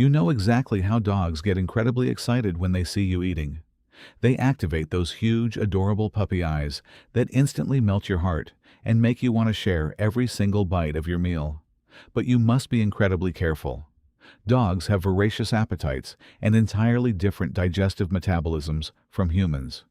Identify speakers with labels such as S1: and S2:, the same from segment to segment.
S1: You know exactly how dogs get incredibly excited when they see you eating. They activate those huge, adorable puppy eyes that instantly melt your heart and make you want to share every single bite of your meal. But you must be incredibly careful. Dogs have voracious appetites and entirely different digestive metabolisms from humans.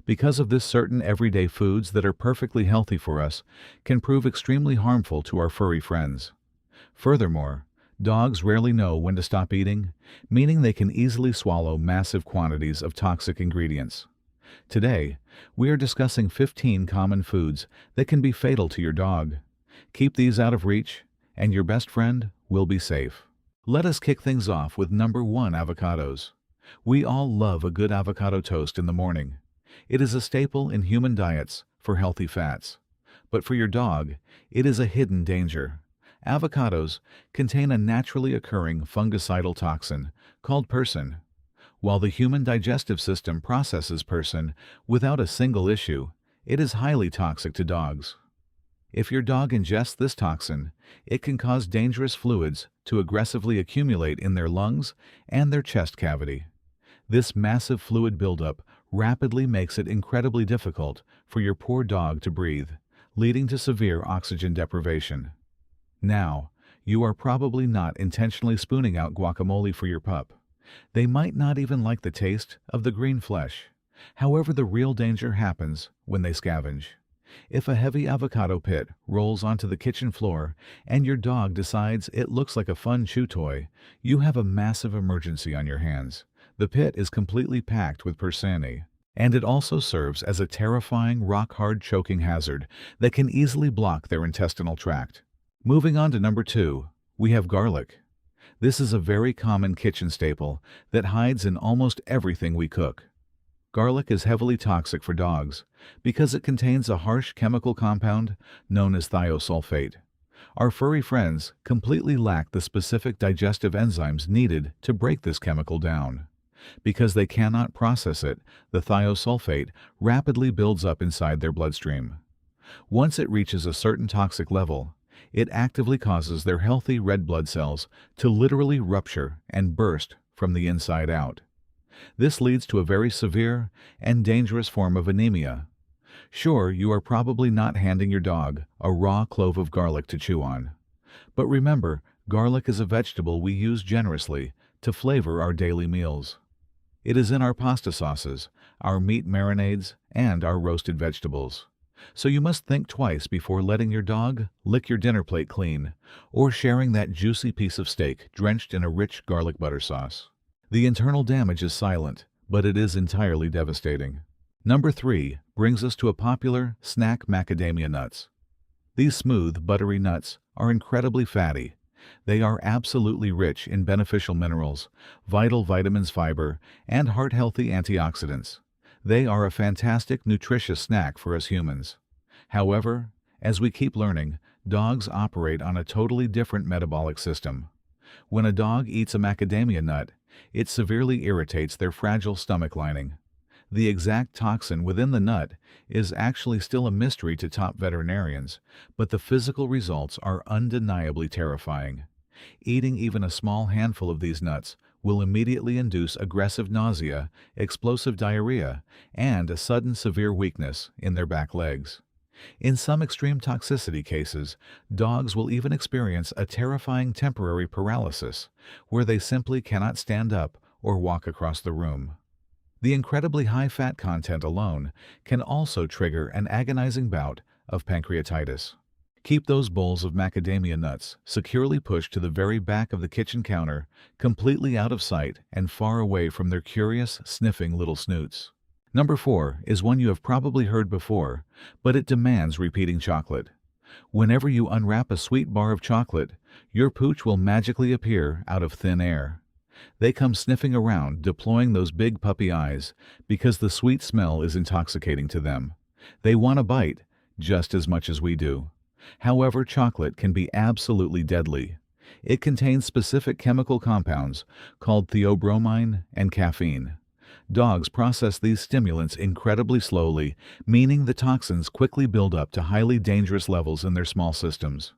S1: Because of this, certain everyday foods that are perfectly healthy for us can prove extremely harmful to our furry friends. Furthermore, dogs rarely know when to stop eating, meaning they can easily swallow massive quantities of toxic ingredients. Today, we are discussing 15 common foods that can be fatal to your dog. Keep these out of reach, and your best friend will be safe. Let us kick things off with number 1, avocados. We all love a good avocado toast in the morning. It is a staple in human diets for healthy fats. But for your dog, it is a hidden danger. Avocados contain a naturally occurring fungicidal toxin called persin. While the human digestive system processes persin without a single issue, it is highly toxic to dogs. If your dog ingests this toxin, it can cause dangerous fluids to aggressively accumulate in their lungs and their chest cavity. This massive fluid buildup rapidly makes it incredibly difficult for your poor dog to breathe, leading to severe oxygen deprivation. Now, you are probably not intentionally spooning out guacamole for your pup. They might not even like the taste of the green flesh. However, the real danger happens when they scavenge. If a heavy avocado pit rolls onto the kitchen floor and your dog decides it looks like a fun chew toy, you have a massive emergency on your hands. The pit is completely packed with persin, and it also serves as a terrifying rock-hard choking hazard that can easily block their intestinal tract. Moving on to number 2, we have garlic. This is a very common kitchen staple that hides in almost everything we cook. Garlic is heavily toxic for dogs because it contains a harsh chemical compound known as thiosulfate. Our furry friends completely lack the specific digestive enzymes needed to break this chemical down. Because they cannot process it, the thiosulfate rapidly builds up inside their bloodstream. Once it reaches a certain toxic level, it actively causes their healthy red blood cells to literally rupture and burst from the inside out. This leads to a very severe and dangerous form of anemia. Sure, you are probably not handing your dog a raw clove of garlic to chew on. But remember, garlic is a vegetable we use generously to flavor our daily meals. It is in our pasta sauces, our meat marinades, and our roasted vegetables. So you must think twice before letting your dog lick your dinner plate clean or sharing that juicy piece of steak drenched in a rich garlic butter sauce. The internal damage is silent, but it is entirely devastating. Number 3 brings us to a popular snack, macadamia nuts. These smooth, buttery nuts are incredibly fatty. They are absolutely rich in beneficial minerals, vital vitamins, fiber, and heart-healthy antioxidants. They are a fantastic, nutritious snack for us humans. However, as we keep learning, dogs operate on a totally different metabolic system. When a dog eats a macadamia nut, it severely irritates their fragile stomach lining. The exact toxin within the nut is actually still a mystery to top veterinarians, but the physical results are undeniably terrifying. Eating even a small handful of these nuts will immediately induce aggressive nausea, explosive diarrhea, and a sudden severe weakness in their back legs. In some extreme toxicity cases, dogs will even experience a terrifying temporary paralysis, where they simply cannot stand up or walk across the room. The incredibly high fat content alone can also trigger an agonizing bout of pancreatitis. Keep those bowls of macadamia nuts securely pushed to the very back of the kitchen counter, completely out of sight and far away from their curious, sniffing little snoots. Number 4 is one you have probably heard before, but it demands repeating: chocolate. Whenever you unwrap a sweet bar of chocolate, your pooch will magically appear out of thin air. They come sniffing around, deploying those big puppy eyes, because the sweet smell is intoxicating to them. They want a bite, just as much as we do. However, chocolate can be absolutely deadly. It contains specific chemical compounds called theobromine and caffeine. Dogs process these stimulants incredibly slowly, meaning the toxins quickly build up to highly dangerous levels in their small systems.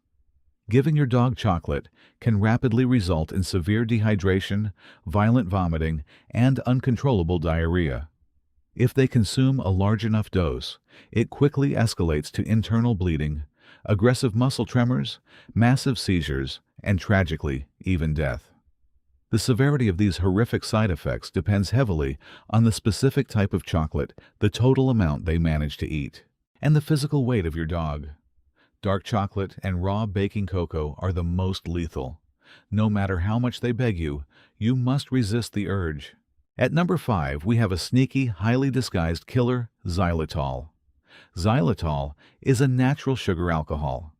S1: Giving your dog chocolate can rapidly result in severe dehydration, violent vomiting, and uncontrollable diarrhea. If they consume a large enough dose, it quickly escalates to internal bleeding, aggressive muscle tremors, massive seizures, and tragically, even death. The severity of these horrific side effects depends heavily on the specific type of chocolate, the total amount they manage to eat, and the physical weight of your dog. Dark chocolate and raw baking cocoa are the most lethal. No matter how much they beg you, you must resist the urge. At number 5, we have a sneaky, highly disguised killer, xylitol. Xylitol is a natural sugar alcohol.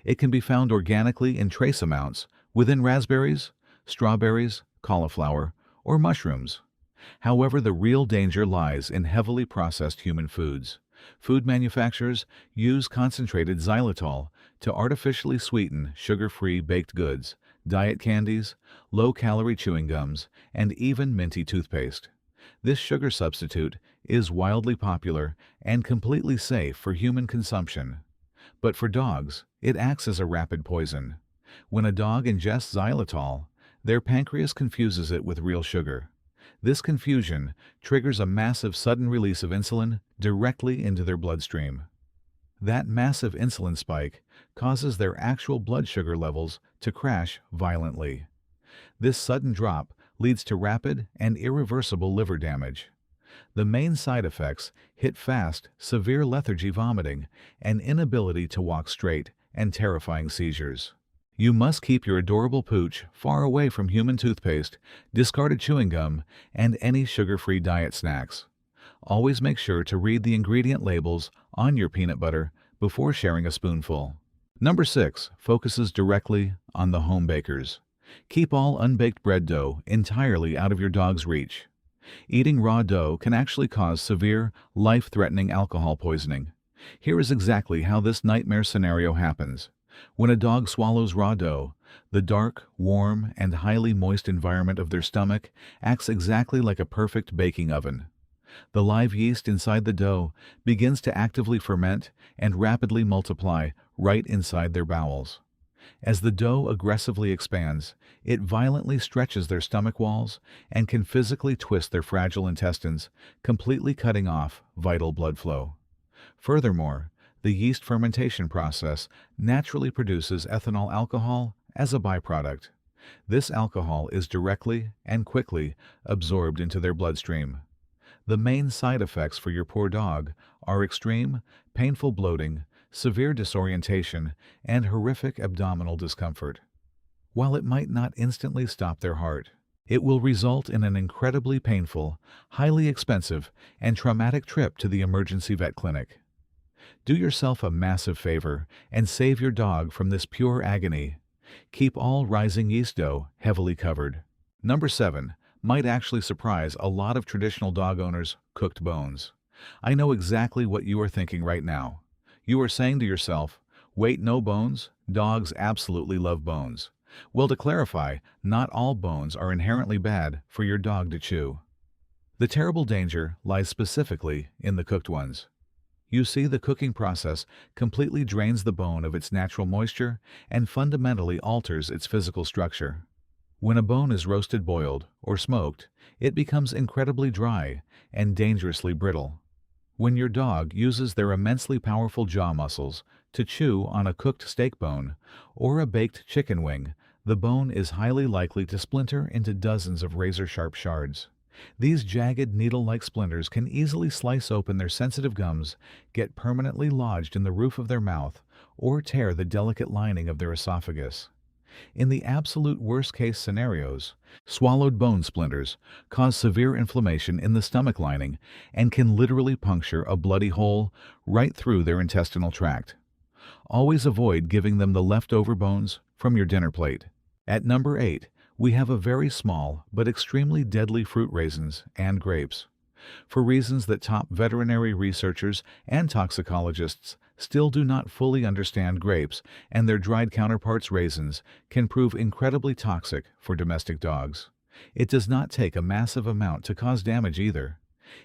S1: It can be found organically in trace amounts within raspberries, strawberries, cauliflower, or mushrooms. However, the real danger lies in heavily processed human foods. Food manufacturers use concentrated xylitol to artificially sweeten sugar-free baked goods, diet candies, low-calorie chewing gums, and even minty toothpaste. This sugar substitute is wildly popular and completely safe for human consumption. But for dogs, it acts as a rapid poison. When a dog ingests xylitol, their pancreas confuses it with real sugar. This confusion triggers a massive sudden release of insulin directly into their bloodstream. That massive insulin spike causes their actual blood sugar levels to crash violently. This sudden drop leads to rapid and irreversible liver damage. The main side effects hit fast, severe lethargy, vomiting, and inability to walk straight, and terrifying seizures. You must keep your adorable pooch far away from human toothpaste, discarded chewing gum, and any sugar-free diet snacks. Always make sure to read the ingredient labels on your peanut butter before sharing a spoonful. Number 6 focuses directly on the home bakers. Keep all unbaked bread dough entirely out of your dog's reach. Eating raw dough can actually cause severe, life-threatening alcohol poisoning. Here is exactly how this nightmare scenario happens. When a dog swallows raw dough, the dark, warm, and highly moist environment of their stomach acts exactly like a perfect baking oven. The live yeast inside the dough begins to actively ferment and rapidly multiply right inside their bowels. As the dough aggressively expands, it violently stretches their stomach walls and can physically twist their fragile intestines, completely cutting off vital blood flow. Furthermore, the yeast fermentation process naturally produces ethanol alcohol as a byproduct. This alcohol is directly and quickly absorbed into their bloodstream. The main side effects for your poor dog are extreme, painful bloating, severe disorientation, and horrific abdominal discomfort. While it might not instantly stop their heart, it will result in an incredibly painful, highly expensive, and traumatic trip to the emergency vet clinic. Do yourself a massive favor and save your dog from this pure agony. Keep all rising yeast dough heavily covered. Number 7 might actually surprise a lot of traditional dog owners: cooked bones. I know exactly what you are thinking right now. You are saying to yourself, "Wait, no bones? Dogs absolutely love bones." Well, to clarify, not all bones are inherently bad for your dog to chew. The terrible danger lies specifically in the cooked ones. You see, the cooking process completely drains the bone of its natural moisture and fundamentally alters its physical structure. When a bone is roasted, boiled, or smoked, it becomes incredibly dry and dangerously brittle. When your dog uses their immensely powerful jaw muscles to chew on a cooked steak bone or a baked chicken wing, the bone is highly likely to splinter into dozens of razor-sharp shards. These jagged, needle-like splinters can easily slice open their sensitive gums, get permanently lodged in the roof of their mouth, or tear the delicate lining of their esophagus. In the absolute worst-case scenarios, swallowed bone splinters cause severe inflammation in the stomach lining and can literally puncture a bloody hole right through their intestinal tract. Always avoid giving them the leftover bones from your dinner plate. At number 8, we have a very small but extremely deadly fruit: raisins and grapes. For reasons that top veterinary researchers and toxicologists still do not fully understand, grapes and their dried counterparts, raisins, can prove incredibly toxic for domestic dogs. It does not take a massive amount to cause damage either.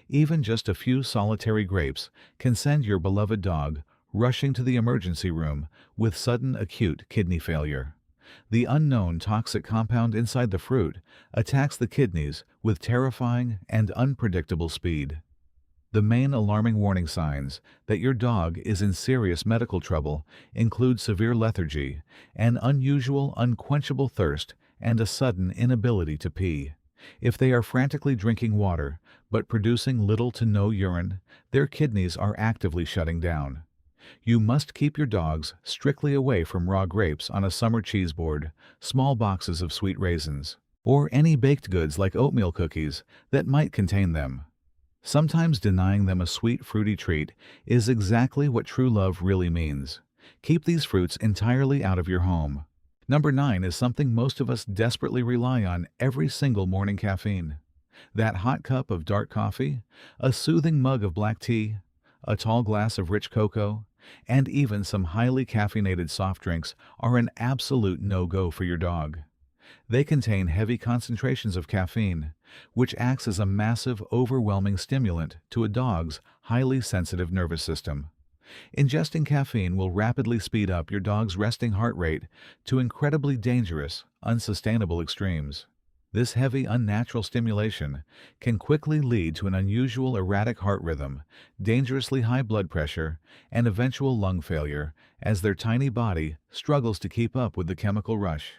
S1: Even just a few solitary grapes can send your beloved dog rushing to the emergency room with sudden acute kidney failure. The unknown toxic compound inside the fruit attacks the kidneys with terrifying and unpredictable speed. The main alarming warning signs that your dog is in serious medical trouble include severe lethargy, an unusual, unquenchable thirst, and a sudden inability to pee. If they are frantically drinking water but producing little to no urine, their kidneys are actively shutting down. You must keep your dogs strictly away from raw grapes on a summer cheese board, small boxes of sweet raisins, or any baked goods like oatmeal cookies that might contain them. Sometimes denying them a sweet, fruity treat is exactly what true love really means. Keep these fruits entirely out of your home. Number 9 is something most of us desperately rely on every single morning: caffeine. That hot cup of dark coffee, a soothing mug of black tea, a tall glass of rich cocoa, and even some highly caffeinated soft drinks are an absolute no-go for your dog. They contain heavy concentrations of caffeine, which acts as a massive, overwhelming stimulant to a dog's highly sensitive nervous system. Ingesting caffeine will rapidly speed up your dog's resting heart rate to incredibly dangerous, unsustainable extremes. This heavy, unnatural stimulation can quickly lead to an unusual erratic heart rhythm, dangerously high blood pressure, and eventual lung failure as their tiny body struggles to keep up with the chemical rush.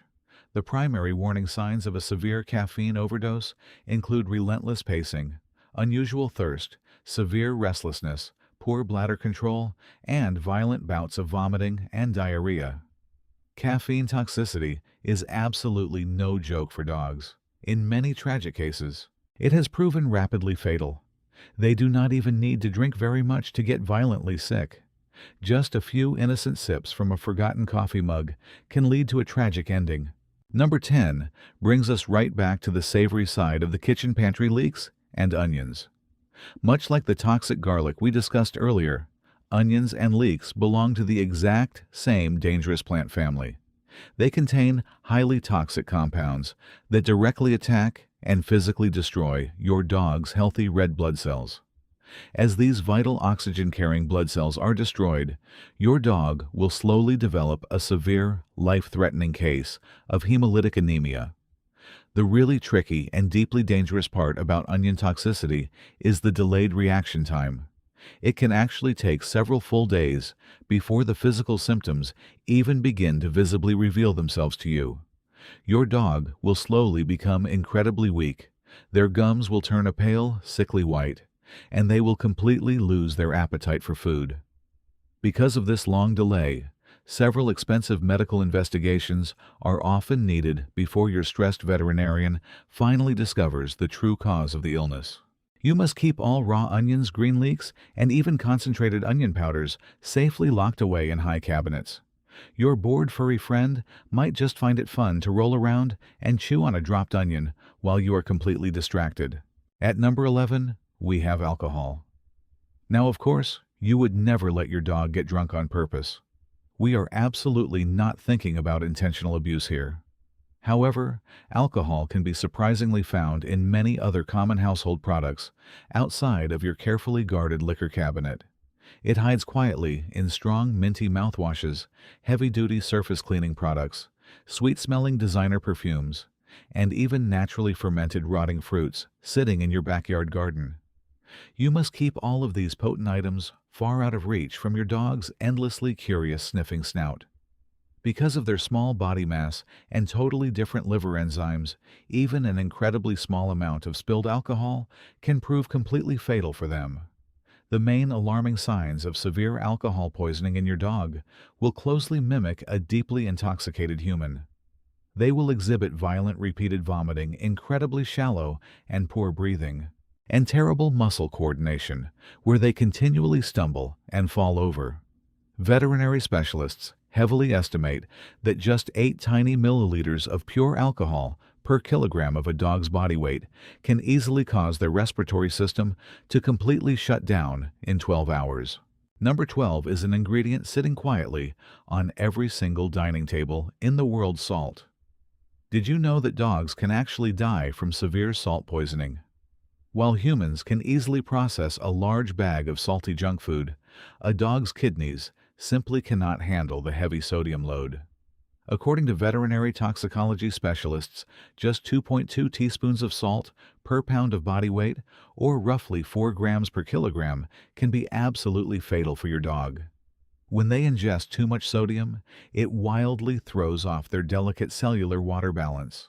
S1: The primary warning signs of a severe caffeine overdose include relentless pacing, unusual thirst, severe restlessness, poor bladder control, and violent bouts of vomiting and diarrhea. Caffeine toxicity is absolutely no joke for dogs. In many tragic cases, it has proven rapidly fatal. They do not even need to drink very much to get violently sick. Just a few innocent sips from a forgotten coffee mug can lead to a tragic ending. Number 10 brings us right back to the savory side of the kitchen pantry: leeks and onions. Much like the toxic garlic we discussed earlier, onions and leeks belong to the exact same dangerous plant family. They contain highly toxic compounds that directly attack and physically destroy your dog's healthy red blood cells. As these vital oxygen-carrying blood cells are destroyed, your dog will slowly develop a severe, life-threatening case of hemolytic anemia. The really tricky and deeply dangerous part about onion toxicity is the delayed reaction time. It can actually take several full days before the physical symptoms even begin to visibly reveal themselves to you. Your dog will slowly become incredibly weak, their gums will turn a pale, sickly white, and they will completely lose their appetite for food. Because of this long delay, several expensive medical investigations are often needed before your stressed veterinarian finally discovers the true cause of the illness. You must keep all raw onions, green leeks, and even concentrated onion powders safely locked away in high cabinets. Your bored furry friend might just find it fun to roll around and chew on a dropped onion while you are completely distracted. At number 11, we have alcohol. Now, of course, you would never let your dog get drunk on purpose. We are absolutely not thinking about intentional abuse here. However, alcohol can be surprisingly found in many other common household products outside of your carefully guarded liquor cabinet. It hides quietly in strong, minty mouthwashes, heavy-duty surface cleaning products, sweet-smelling designer perfumes, and even naturally fermented rotting fruits sitting in your backyard garden. You must keep all of these potent items far out of reach from your dog's endlessly curious sniffing snout. Because of their small body mass and totally different liver enzymes, even an incredibly small amount of spilled alcohol can prove completely fatal for them. The main alarming signs of severe alcohol poisoning in your dog will closely mimic a deeply intoxicated human. They will exhibit violent repeated vomiting, incredibly shallow and poor breathing, and terrible muscle coordination, where they continually stumble and fall over. Veterinary specialists heavily estimate that just 8 tiny milliliters of pure alcohol per kilogram of a dog's body weight can easily cause their respiratory system to completely shut down in 12 hours. Number 12 is an ingredient sitting quietly on every single dining table in the world: salt. Did you know that dogs can actually die from severe salt poisoning? While humans can easily process a large bag of salty junk food, a dog's kidneys simply cannot handle the heavy sodium load. According to veterinary toxicology specialists, just 2.2 teaspoons of salt per pound of body weight, or roughly 4 grams per kilogram, can be absolutely fatal for your dog. When they ingest too much sodium, it wildly throws off their delicate cellular water balance.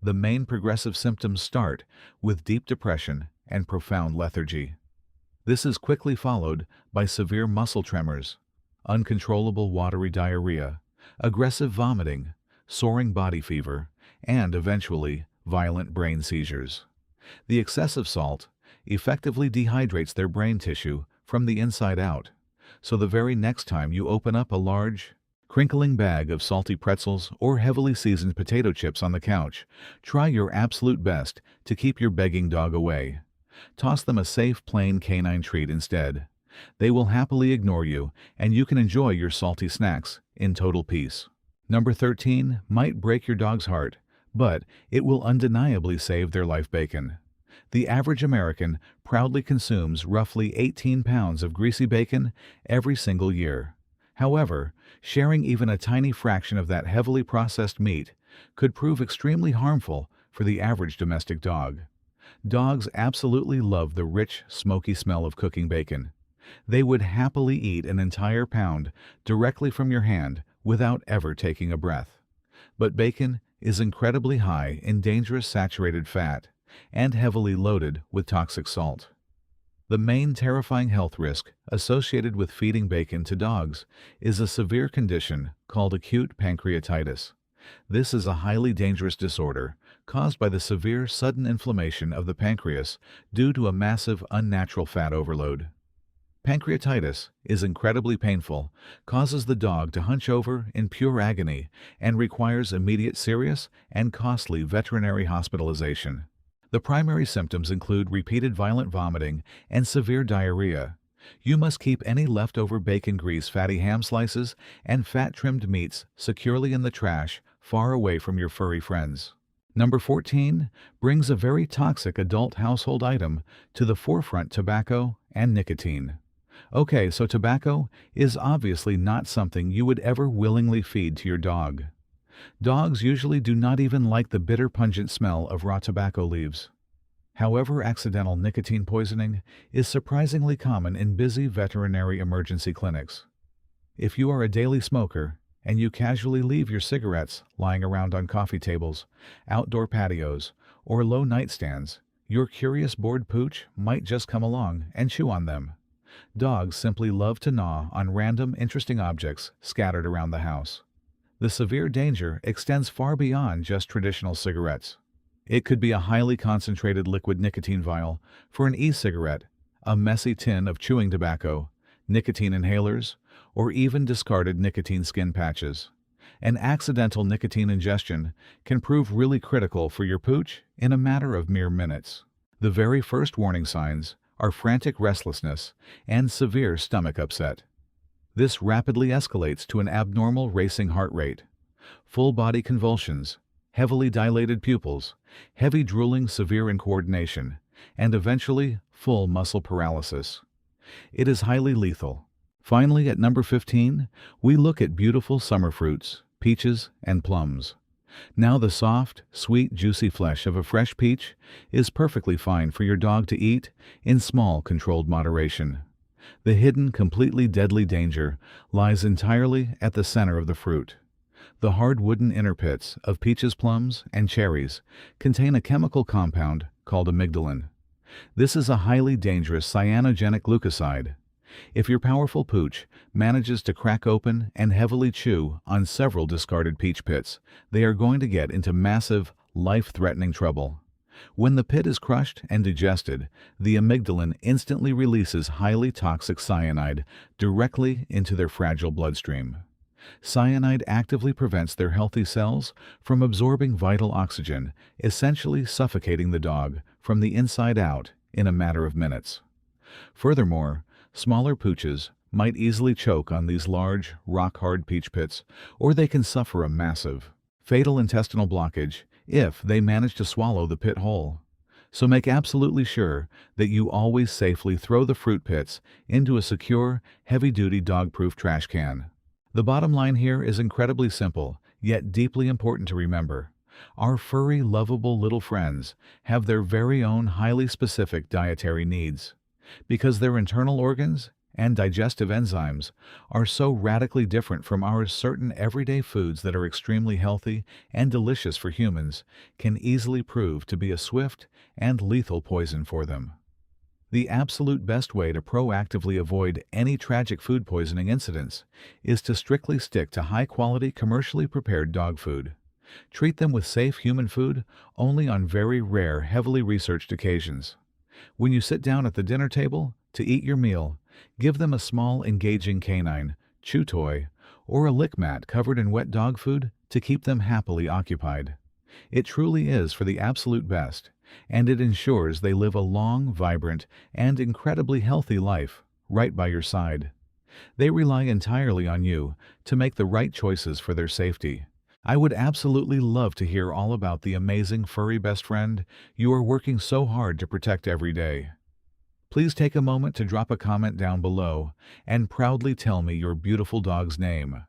S1: The main progressive symptoms start with deep depression and profound lethargy. This is quickly followed by severe muscle tremors, uncontrollable watery diarrhea, aggressive vomiting, soaring body fever, and eventually violent brain seizures. The excessive salt effectively dehydrates their brain tissue from the inside out, so the very next time you open up a large, crinkling bag of salty pretzels or heavily seasoned potato chips on the couch, try your absolute best to keep your begging dog away. Toss them a safe, plain canine treat instead. They will happily ignore you, and you can enjoy your salty snacks in total peace. Number 13 might break your dog's heart, but it will undeniably save their life bacon. The average American proudly consumes roughly 18 pounds of greasy bacon every single year. However, sharing even a tiny fraction of that heavily processed meat could prove extremely harmful for the average domestic dog. Dogs absolutely love the rich, smoky smell of cooking bacon. They would happily eat an entire pound directly from your hand without ever taking a breath. But bacon is incredibly high in dangerous saturated fat and heavily loaded with toxic salt. The main terrifying health risk associated with feeding bacon to dogs is a severe condition called acute pancreatitis. This is a highly dangerous disorder caused by the severe sudden inflammation of the pancreas due to a massive unnatural fat overload. Pancreatitis is incredibly painful, causes the dog to hunch over in pure agony, and requires immediate serious and costly veterinary hospitalization. The primary symptoms include repeated violent vomiting and severe diarrhea. You must keep any leftover bacon grease, fatty ham slices, and fat-trimmed meats securely in the trash, far away from your furry friends. Number 14 brings a very toxic adult household item to the forefront: tobacco and nicotine. Okay, so tobacco is obviously not something you would ever willingly feed to your dog. Dogs usually do not even like the bitter, pungent smell of raw tobacco leaves. However, accidental nicotine poisoning is surprisingly common in busy veterinary emergency clinics. If you are a daily smoker and you casually leave your cigarettes lying around on coffee tables, outdoor patios, or low nightstands, your curious bored pooch might just come along and chew on them. Dogs simply love to gnaw on random, interesting objects scattered around the house. The severe danger extends far beyond just traditional cigarettes. It could be a highly concentrated liquid nicotine vial for an e-cigarette, a messy tin of chewing tobacco, nicotine inhalers, or even discarded nicotine skin patches. An accidental nicotine ingestion can prove really critical for your pooch in a matter of mere minutes. The very first warning signs are frantic restlessness and severe stomach upset. This rapidly escalates to an abnormal racing heart rate, full body convulsions, heavily dilated pupils, heavy drooling, severe incoordination, and eventually full muscle paralysis. It is highly lethal. Finally, at number 15, we look at beautiful summer fruits, peaches and plums. Now, the soft, sweet, juicy flesh of a fresh peach is perfectly fine for your dog to eat in small, controlled moderation. The hidden, completely deadly danger lies entirely at the center of the fruit. The hard wooden inner pits of peaches, plums, and cherries contain a chemical compound called amygdalin. This is a highly dangerous cyanogenic glucoside. If your powerful pooch manages to crack open and heavily chew on several discarded peach pits, they are going to get into massive, life-threatening trouble. When the pit is crushed and digested, the amygdalin instantly releases highly toxic cyanide directly into their fragile bloodstream. Cyanide actively prevents their healthy cells from absorbing vital oxygen, essentially suffocating the dog from the inside out in a matter of minutes. Furthermore, smaller pooches might easily choke on these large, rock-hard peach pits, or they can suffer a massive, fatal intestinal blockage if they manage to swallow the pit whole. So make absolutely sure that you always safely throw the fruit pits into a secure, heavy-duty dog-proof trash can. The bottom line here is incredibly simple, yet deeply important to remember. Our furry, lovable little friends have their very own highly specific dietary needs. Because their internal organs and digestive enzymes are so radically different from ours, certain everyday foods that are extremely healthy and delicious for humans can easily prove to be a swift and lethal poison for them. The absolute best way to proactively avoid any tragic food poisoning incidents is to strictly stick to high-quality, commercially prepared dog food. Treat them with safe human food only on very rare, heavily researched occasions. When you sit down at the dinner table to eat your meal, give them a small, engaging canine, chew toy, or a lick mat covered in wet dog food to keep them happily occupied. It truly is for the absolute best, and it ensures they live a long, vibrant, and incredibly healthy life right by your side. They rely entirely on you to make the right choices for their safety. I would absolutely love to hear all about the amazing furry best friend you are working so hard to protect every day. Please take a moment to drop a comment down below and proudly tell me your beautiful dog's name.